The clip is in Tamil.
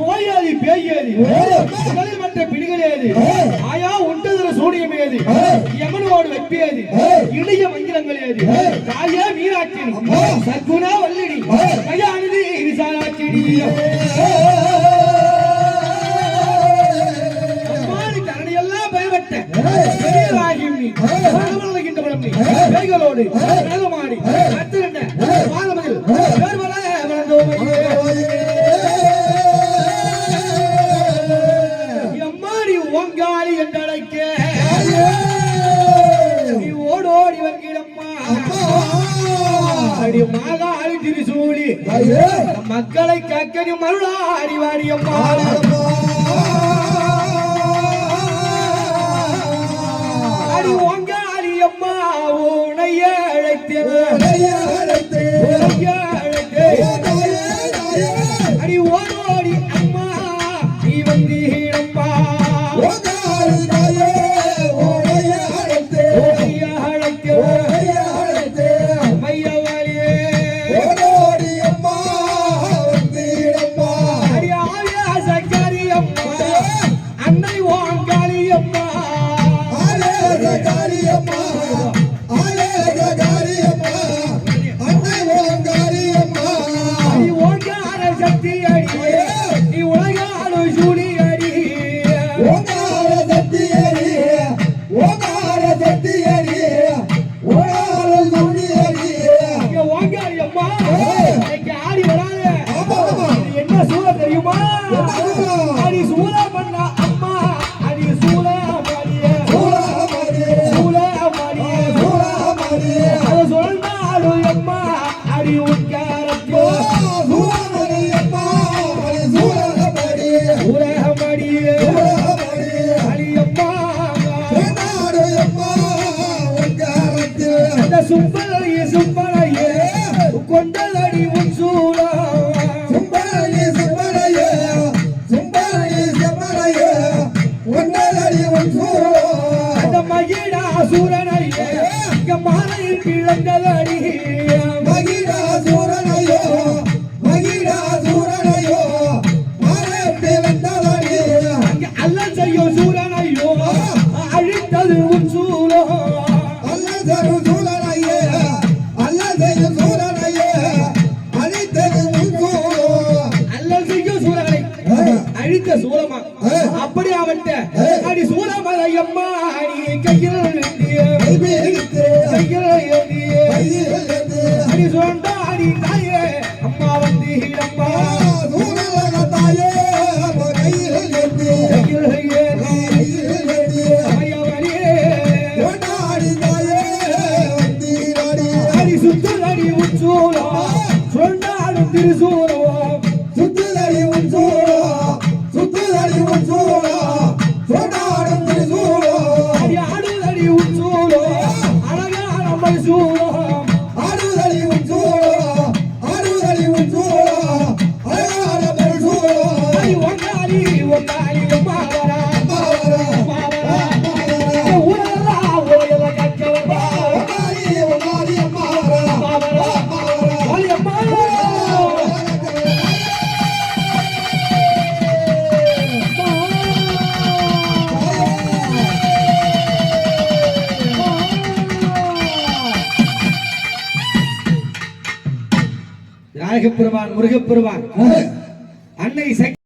நோயாதி பேயாதி மற்ற பிடிகளேது ஆயா உண்டதுல சூனியமேது யமனோடு வெப்பியது இளைய மந்திரங்களேது தாயா மீனாட்சி சர்க்குணா வல்லிடி மயானதி விசாலாட்சிடி அம்மாடி தரணி எல்லாம் பயப்பட்ட பெரியராகி வேகளோடு வேகமாடி அத்திரண்ட வாதமதில் வேர்வல எம்மாடி ஓங்காளி என்றழைக்க நீ ஓடோடி வங்கிடம்மா அடி மாகாளி திரிசூலி மக்களை காக்க நீ மருளாடி வாடியம்மா அடி ஓங்காளி அம்மா உனைய அடி ஓடோடி அம்மா நீ வந்தீடம்மா அன்னை ஓங்காளி அம்மா நீ உலகாடு சூடி அடி ஓங்காளி அம்மா ஆடி வராது என்ன சூழ தெரியுமா அடி சூழ பண்ண அம்மா அடி சூழ அது சொன்னாலும் அம்மா அடி உட்காரப்போ சுப்பலையே சுப்பலையே கொண்டலடி உன் சூழா சுப்பலையே சுப்பலையே சுப்பலையே சுப்பலையே கொண்டலடி உன் சூழா அந்த மகிழா சூரனையே மாலையில் கிழந்தலடி மகிழா சூரனையோ மகிழா சூரனையோ மாலையில் கிழந்தலடி அங்க அல்லல் செய்யும் சூரனையோ அழித்தது உன் சூழோ அல்லல் செய்யும் அழித்த சூலமா அப்படி அவன்ட்ட அடி சூலமலை அம்மா அடி கையில் அடி சொண்டா அடி தாயே அம்மா வந்து அம்மா தாயே அடி சுத்தடி உச்சூலா சொண்டாடும் திருசூலோ சுத்தடி உச்சூலா ஆடுதடி உச்சூலோ அழகான மசூலோ ஆடுதடி உச்சூலோ ஆடுதடி உச்சூலோ அழகான மசூலோ ஒங்காளி ஒங்காளி மாவரா மாவரா ஊரலா ஊரல கச்சவா ஒங்காளி ஒங்காளி மாவரா மாவரா ஒலி அம்மா முருகப்பெருமான் அன்னை